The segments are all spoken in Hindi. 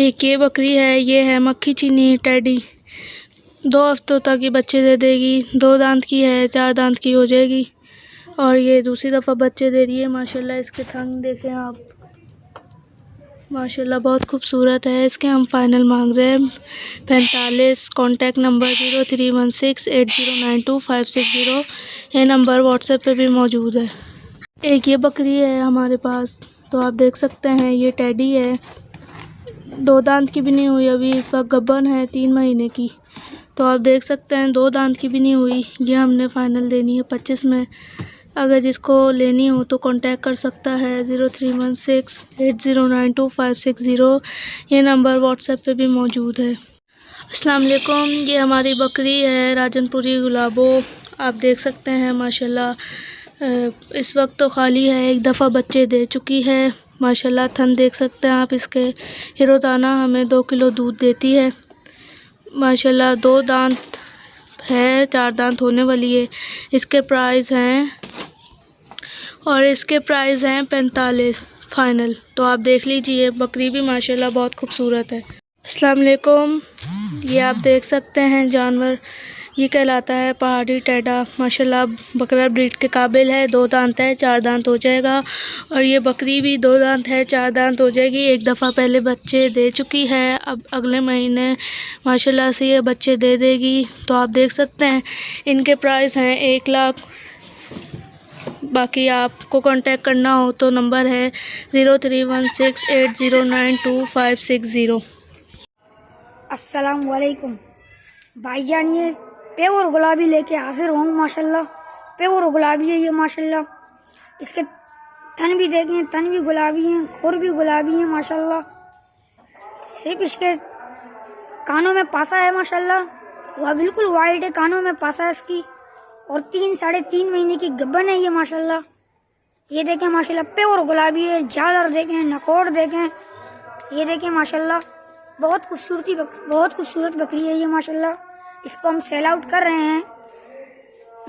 एक ये बकरी है, ये है मक्खी चीनी टेडी। 2 हफ्तों तक ये बच्चे दे देगी। 2 दांत की है, 4 दांत की हो जाएगी। और ये दूसरी दफ़ा बच्चे दे रही है। माशाल्लाह इसके थन देखें आप, माशाल्लाह बहुत खूबसूरत है। इसके हम फ़ाइनल मांग रहे हैं 45। Contact number 031680925560। ये नंबर व्हाट्सएप पे भी मौजूद है। एक ये बकरी है हमारे पास, तो आप देख सकते हैं ये टेडी है। 2 दांत की भी नहीं हुई अभी, इस वक्त गब्बन है 3 महीने की। तो आप देख सकते हैं 2 दांत की भी नहीं हुई। ये हमने फ़ाइनल देनी है 25 में। अगर जिसको लेनी हो तो कांटेक्ट कर सकता है 031680925560। ये नंबर व्हाट्सएप पे भी मौजूद है। अस्सलाम वालेकुम। ये हमारी बकरी है राजनपुरी गुलाबो। आप देख सकते हैं माशाल्लाह इस वक्त तो खाली है, एक दफ़ा बच्चे दे चुकी है। माशाल्लाह थन देख सकते हैं आप इसके। ये रोज़ाना हमें 2 किलो दूध देती है। माशाल्लाह 2 दांत है, 4 दांत होने वाली है। इसके प्राइस हैं 45 फ़ाइनल। तो आप देख लीजिए, बकरी भी माशाल्लाह बहुत खूबसूरत है। अस्सलाम वालेकुम। ये आप देख सकते हैं जानवर, ये कहलाता है पहाड़ी टेडा। माशाल्लाह बकरा ब्रीड के काबिल है। 2 दांत है, 4 दांत हो जाएगा। और ये बकरी भी 2 दांत है, 4 दांत हो जाएगी। एक दफ़ा पहले बच्चे दे चुकी है, अब अगले महीने माशाल्लाह से ये बच्चे दे देगी। तो आप देख सकते हैं इनके प्राइस हैं 1 लाख। बाकी आपको कांटेक्ट करना हो तो नंबर है 031680925560। अस्सलाम वालेकुम भाईजान, ये प्योर गुलाबी लेके हाजिर हूँ। माशाल्लाह प्योर गुलाबी है ये माशाल्लाह। इसके थन भी देखें, थन भी गुलाबी हैं, खुर भी गुलाबी हैं माशाल्लाह। सिर्फ इसके कानों में पासा है माशाल्लाह, वह बिल्कुल वाइट है, कानों में पासा है इसकी। और 3-3.5 महीने की गब्बन है ये माशाल्लाह। ये देखें माशाल्लाह प्योर गुलाबी है। झालर देखें, नकोड़ देखें, ये देखें माशाल्लाह बहुत खूबसूरत बकरी है ये माशाल्लाह। इसको हम सेल आउट कर रहे हैं।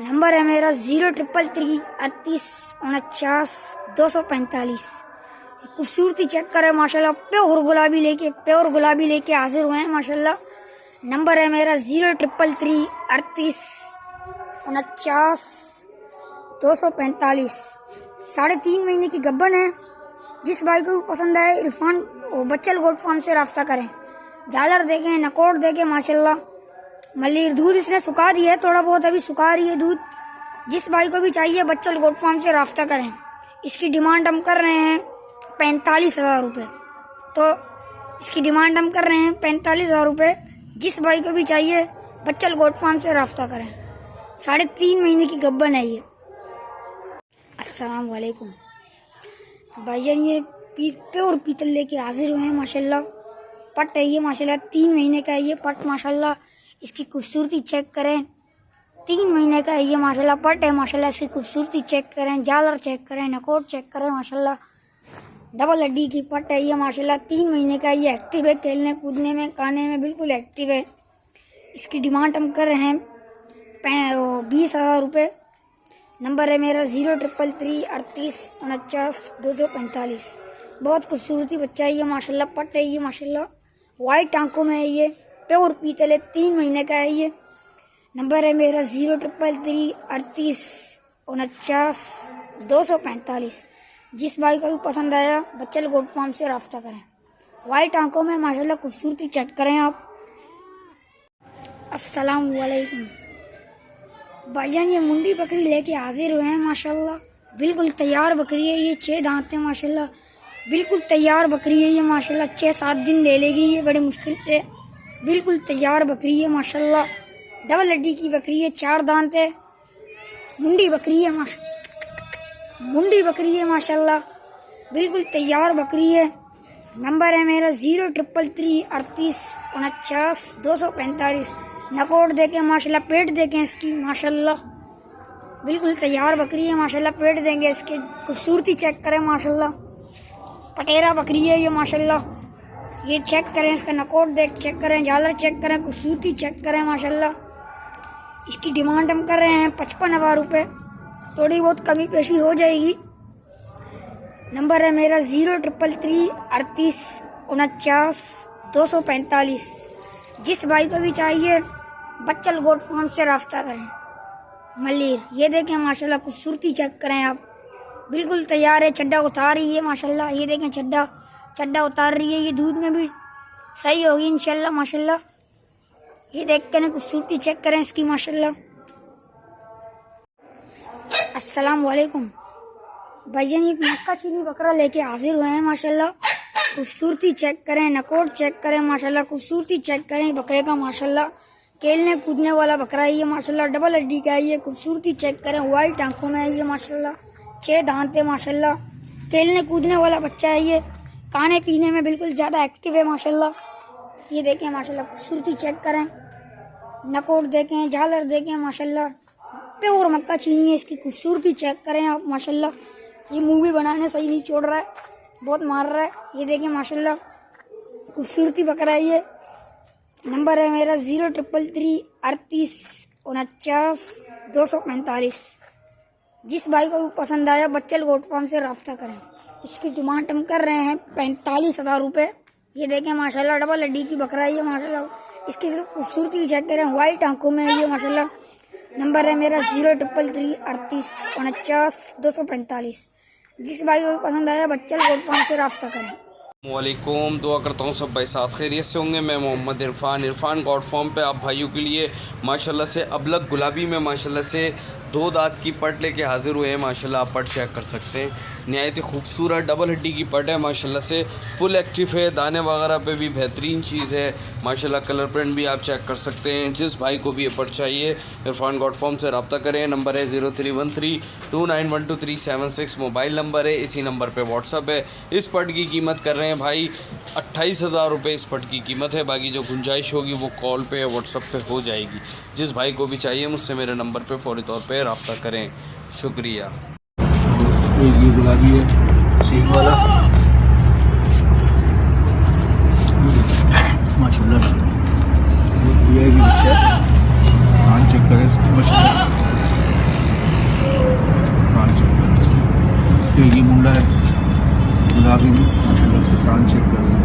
नंबर है मेरा 0333389245। खूबसूरती चेक करें माशाल्लाह, प्योर गुलाबी लेके हाजिर हुए हैं माशाल्लाह। नंबर है मेरा 0333389245। 3.5 महीने की गब्बन है। जिस भाई को पसंद आए इरफान बच्चल गोट फार्म से राब्ता करें। झालर देखें, नकोड़ देखें माशाल्लाह। मलिर दूध इसने सुखा दिया है, थोड़ा बहुत अभी सुखा रही है दूध। जिस भाई को भी चाहिए बच्चल गोट फार्म से राब्ता करें। इसकी डिमांड हम कर रहे हैं 45,000 रुपये। तो इसकी डिमांड हम कर रहे हैं 45,000 रुपये। जिस भाई को भी चाहिए बच्चल गोट फार्म से राब्ता करें। 3.5 महीने की गब्बन है ये। अस्सलाम वालेकुम भाईजान, ये प्योर पीतल लेके हाजिर हुए हैं माशाल्लाह। पट है ये माशाल्लाह, 3 महीने का है ये पट माशाल्लाह। इसकी खूबसूरती चेक करें, 3 महीने का है ये माशाल्लाह पट है माशाल्लाह। इसकी खूबसूरती चेक करें, झालर चेक करें, नकोट चेक करें माशाल्लाह। डबल हड्डी की पट है ये माशाल्लाह। 3 महीने का ये एक्टिव है, खेलने कूदने में खाने में बिल्कुल एक्टिव है। इसकी डिमांड हम कर रहे हैं 20,000 रुपये। नंबर है मेरा 0333389245। बहुत खूबसूरती बच्चा है ये माशाल्लाह। पट है ये माशाल्लाह, वाइट आंखों में है ये, प्योर पीतल है, 3 महीने का है ये। नंबर है मेरा 0333389245। जिस भाई को भी पसंद आया बच्चल गोट फार्म से राब्ता करें। वाइट आंखों में माशाल्लाह खूबसूरती चेक करें आप। अस्सलाम वालेकुम भाईजान, ये मुंडी बकरी लेके हाजिर हुए हैं माशाल्लाह। बिल्कुल तैयार बकरी है ये, 6 दांत है माशाल्लाह। बिल्कुल तैयार बकरी है ये माशाल्लाह। 6-7 दिन ले लेगी ये बड़े मुश्किल से। बिल्कुल तैयार बकरी है माशाल्लाह। डबल हड्डी की बकरी है, 4 दांत है, मुंडी बकरी है माशाल्लाह। बिल्कुल तैयार बकरी है। नंबर है मेरा 0333389245। नकोट देखें माशाल्लाह, पेट देखें इसकी माशाल्लाह। बिल्कुल तैयार बकरी है माशाल्लाह। पेट देंगे इसकी, खूबसूरती चेक करें माशाल्लाह। पटेरा बकरी है ये माशाल्लाह। ये चेक करें, इसका नकोट चेक करें, झालर चेक करें, खूबसूरती चेक करें माशाल्लाह। इसकी डिमांड हम कर रहे हैं 55,000 रुपये। थोड़ी बहुत कमी पेशी हो जाएगी। नंबर है मेरा 03333892 245। जिस भाई को भी चाहिए बच्चल गोट फार्म से राब्ता करें। मलिर ये देखें माशाल्लाह, खूबसूरती चेक करें आप, बिल्कुल तैयार है। चड्डा उतार रही है माशाल्लाह, ये देखें चड्डा उतार रही है। ये दूध में भी सही होगी इंशाल्लाह माशाल्लाह। ये देख कर खूबसूरती चेक करें इसकी माशाल्लाह। अस्सलाम वालेकुम भाईजान, ये मक्का चीनी बकरा लेके हाजिर हुए हैं माशाल्लाह। खूबसूरती चेक करें, नकोट चेक करें माशाल्लाह, खूबसूरती चेक करें बकरे का माशाल्लाह। खेलने कूदने वाला बकरा है ये माशाल्लाह, डबल हड्डी का है ये। खूबसूरती चेक करें, वाइट आंखों में है ये माशाल्लाह, 6 दांत है माशाल्लाह। खेलने कूदने वाला बच्चा है ये, खाने पीने में बिल्कुल ज़्यादा एक्टिव है माशाल्लाह। ये देखें माशाल्लाह, खूबसूरती चेक करें, नकोट देखें, झालर देखें माशाल्लाह। प्योर मक्का चीनी है, इसकी खूबसूरती चेक करें आप माशाल्लाह। ये मुंह भी बनाने सही नहीं छोड़ रहा है, बहुत मार रहा है। ये देखें माशाल्लाह, खूबसूरती बकरा है ये। नंबर है मेरा 0333 38 49 245। जिस भाई को पसंद आया बच्चल गोट फार्म से राब्ता करें। इसकी डिमांड हम कर रहे हैं 45,000 रुपये। ये देखें माशाल्लाह, डबल हड्डी की बकरा है ये माशाल्लाह। इसकी खूबसूरती चेक करें, वाइट आंखों में है ये माशाल्लाह। नंबर है मेरा 0333 38 49 245। जिस भाई को पसंद आया बच्चल गोट फार्म से राब्ता करें। वालेकुम, दुआ करता हूँ सब भाई साथ खैरियत से होंगे। मैं मोहम्मद इरफान गॉड फॉर्म पे आप भाइयों के लिए माशाल्लाह से अबलग गुलाबी में माशाल्लाह से 2 दांत की पट लेके हाजिर हुए हैं माशाल्लाह। आप पट चेक कर सकते हैं, नहायत ही खूबसूरत डबल हड्डी की पट है माशाल्लाह से, फुल एक्टिव है। दाने वगैरह पे भी बेहतरीन चीज़ है माशाल्लाह। कलर प्रिंट भी आप चेक कर सकते हैं। जिस भाई को भी ये पट चाहिए इरफान गॉड फॉर्म से रब्ता करें। नंबर है 0313 2912 मोबाइल नंबर है, इसी नंबर पर व्हाट्सअप है। इस पट की कीमत कर रहे हैं भाई 28,000 रुपये इस पट की कीमत है। बाकी जो गुंजाइश होगी वो कॉल पे या व्हाट्सअप पे हो जाएगी। जिस भाई को भी चाहिए मुझसे मेरे नंबर पे फौरी तौर पे रब्ता करें। शुक्रिया। एक ये गुलाबी है सींग वाला माशाल्लाह, ये भी अच्छा है। कान चेक करें इसकी माशाल्लाह, कान चेक करें इसकी। ये मुंडा है गुलाबी में माशाल्लाह, इसके कान चेक कर रहे हैं।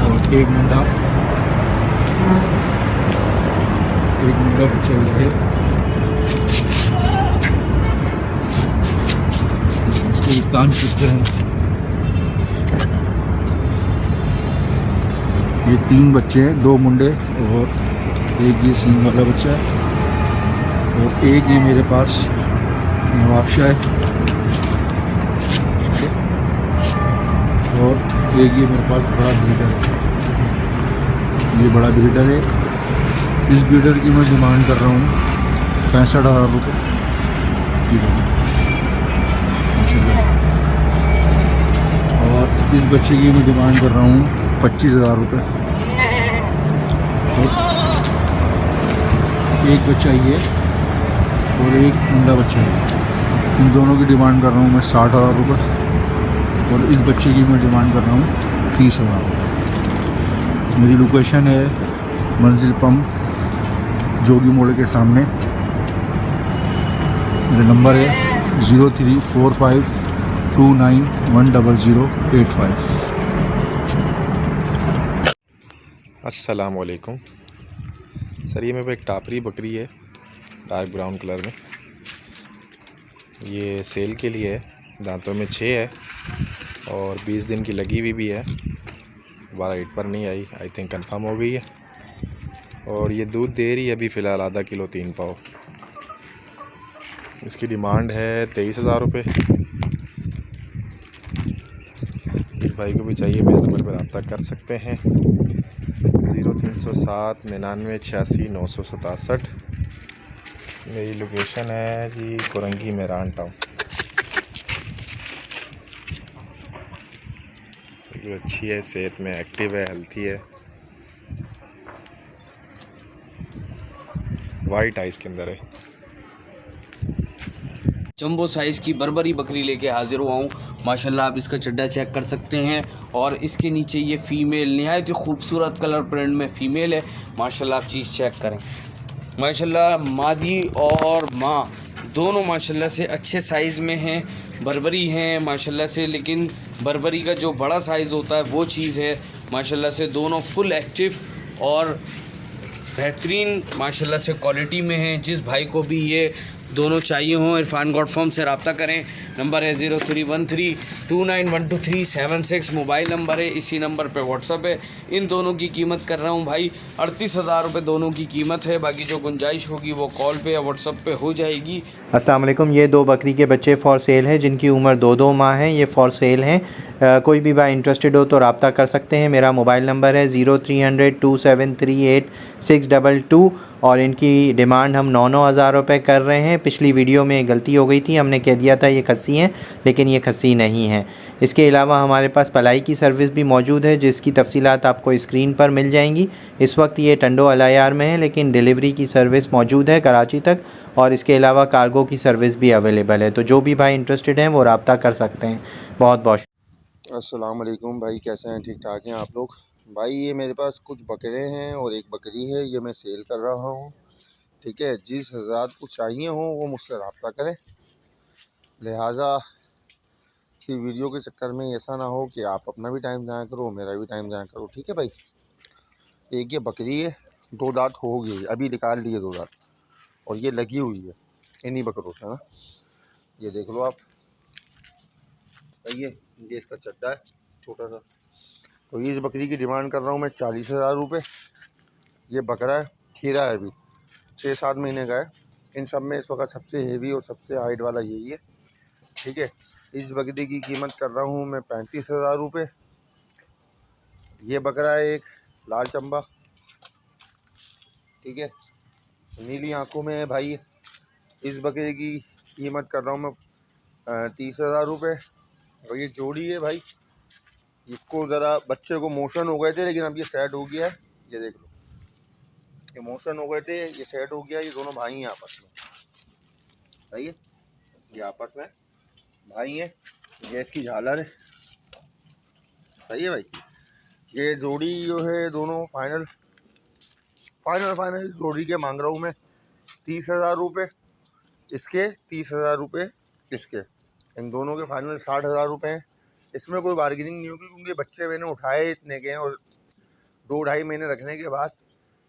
और एक मुंडा बच्चा है, इसके कान चेक करें। ये 3 बच्चे हैं, 2 मुंडे और एक ये सींग वाला बच्चा है। और एक ये मेरे पास नवाबशाह है और एक ये मेरे पास बड़ा ब्रीडर है। ये बड़ा ब्रीडर है। इस ब्रीडर की मैं डिमांड कर रहा हूँ 65,000 रुपये माशाल्लाह। और इस बच्चे की मैं डिमांड कर रहा हूँ 25,000 रुपये। और एक बच्चा ये और एक मुंडा बच्चा है, इन दोनों की डिमांड कर रहा हूँ मैं 60,000 रुपये। और इस बच्चे की मैं डिमांड कर रहा हूँ 30,000। मेरी लोकेशन है मंजिल पंप जोगी मोड़ के सामने। मेरा नंबर है 0345 291085। अस्सलाम वालेकुम सर, ये मेरे पे एक टापरी बकरी है डार्क ब्राउन कलर में। ये सेल के लिए है, दांतों में 6 है और 20 दिन की लगी हुई भी है। दोबारा ईट पर नहीं आई, आई थिंक कंफर्म हो गई है। और ये दूध दे रही है अभी फ़िलहाल आधा किलो 3 पाव। इसकी डिमांड है 23,000 रुपये। इस भाई को भी चाहिए मेरे नंबर पर रब्ता कर सकते हैं 0307 99 86 967। मेरी लोकेशन है जी कोरंगी मेरान टाउन। ये अच्छी है, सेहत में एक्टिव है, हेल्थी है, वाइट आइस के अंदर है। जंबो साइज़ की बर्बरी बकरी लेके हाजिर हुआ हूँ माशाल्लाह। आप इसका चड्डा चेक कर सकते हैं। और इसके नीचे ये फ़ीमेल नहायत ही खूबसूरत कलर प्रिंट में फ़ीमेल है माशाल्लाह। आप चीज़ चेक करें माशाल्लाह। मादी और माँ दोनों माशाल्लाह से अच्छे साइज़ में हैं। बर्बरी हैं माशाल्लाह से, लेकिन बर्बरी का जो बड़ा साइज़ होता है वो चीज़ है माशाल्लाह से। दोनों फुल एक्टिव और बेहतरीन माशाल्लाह से क्वालिटी में हैं। जिस भाई को भी ये दोनों चाहिए हों इरफान गॉड फार्म से रब्ता करें। नंबर है 0313291236 मोबाइल नंबर है, इसी नंबर पे व्हाट्सअप है। इन दोनों की कीमत कर रहा हूँ भाई 38,000 रुपये दोनों की कीमत है। बाकी जो गुंजाइश होगी वो कॉल पे या व्हाट्सअप पे हो जाएगी। अस्सलाम वालेकुम। ये 2 बकरी के बच्चे फ़ॉर सेल हैं जिनकी उम्र 2-2 माह है। ये फ़ॉर सेल हैं। कोई भी भाई इंटरेस्टेड हो तो रब्ता कर सकते हैं। मेरा मोबाइल नंबर है 03002738 और इनकी डिमांड हम 9-9 हज़ार रुपये कर रहे हैं। पिछली वीडियो में गलती हो गई थी, हमने कह दिया था ये खस्सी हैं, लेकिन ये खस्सी नहीं है। इसके अलावा हमारे पास पलाई की सर्विस भी मौजूद है जिसकी तफसीलात आपको स्क्रीन पर मिल जाएंगी। इस वक्त ये टंडो अलायार में है, लेकिन डिलीवरी की सर्विस मौजूद है कराची तक, और इसके अलावा कार्गो की सर्विस भी अवेलेबल है। तो जो भी भाई इंटरेस्टेड हैं वो रब्ता कर सकते हैं। बहुत बहुत अस्सलाम वालेकुम भाई, कैसे हैं? ठीक ठाक हैं आप लोग? भाई ये मेरे पास कुछ बकरे हैं और एक बकरी है, ये मैं सेल कर रहा हूँ। ठीक है, जिस हज़रात को चाहिए हो वो मुझसे रब्ता करें। लिहाजा इसी वीडियो के चक्कर में ऐसा ना हो कि आप अपना भी टाइम ज़ाया करो, मेरा भी टाइम ज़ाया करो। ठीक है भाई, एक ये बकरी है, 2 दांत हो गई, अभी निकाल लिए 2 दांत, और ये लगी हुई है इन्हीं बकरों से ना। ये देख लो आप, ये इसका चड्डा है छोटा सा। तो ये इस बकरी की डिमांड कर रहा हूँ मैं 40,000 रुपये। ये बकरा है, खीरा है, अभी 6-7 महीने का है। इन सब में इस वक्त सबसे हेवी और सबसे हाइट वाला यही है। ठीक है, इस बकरी की कीमत कर रहा हूँ मैं 35,000 रुपये। ये बकरा है एक लाल चंबा, ठीक है, नीली आंखों में है भाई। इस बकरे की कीमत कर रहा हूँ मैं 30,000 रुपये। और ये जोड़ी है भाई, इसको ज़रा बच्चे को मोशन हो गए थे, लेकिन अब ये सेट हो गया है। ये देख लो, ये मोशन हो गए थे, ये सेट हो गया। ये दोनों भाई हैं आपस में, सही है, ये आपस में भाई हैं। ये इसकी झालर है, सही है भाई। ये जोड़ी जो है दोनों फाइनल जोड़ी के मांग रहा हूँ मैं 30,000 रुपये इसके, 30,000 रुपये इसके। इन दोनों के फाइनल 60,000 रुपये हैं। इसमें कोई बार्गेनिंग नहीं होगी, क्योंकि बच्चे मैंने उठाए इतने के हैं और 2-2.5 महीने रखने के बाद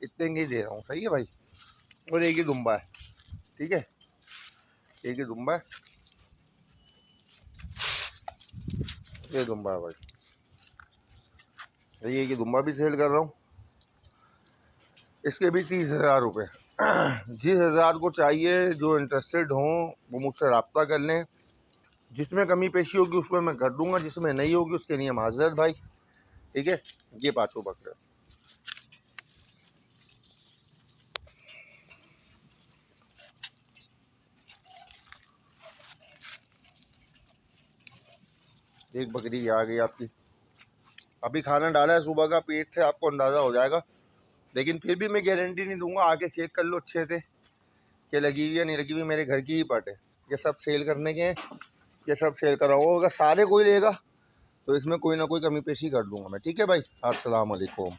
इतने के ही दे रहा हूँ। सही है भाई। और एक ही दुम्बा है, ठीक है, एक ही दुम्बा है, ये दुम्बा है भाई। ये की दुम्बा भी सेल कर रहा हूँ, इसके भी 30,000 रुपये। जिस हज़ार को चाहिए, जो इंटरेस्टेड हों वो मुझसे रब्ता कर लें। जिसमें कमी पेशी होगी उसमें मैं कर दूंगा, जिसमें नहीं होगी उसके लिए माजरत भाई। ठीक है, ये 5 बकरे। एक बकरी आ गई आपकी, अभी खाना डाला है सुबह का, पेट से आपको अंदाज़ा हो जाएगा। लेकिन फिर भी मैं गारंटी नहीं दूंगा, आके चेक कर लो अच्छे से कि लगी हुई या नहीं लगी हुई। मेरे घर की ही पट है, ये सब सेल करने के हैं, ये सब सेल कर रहा हूँ। अगर सारे कोई लेगा तो इसमें कोई ना कोई कमी पेशी कर दूंगा मैं। ठीक है भाई, अस्सलाम वालेकुम।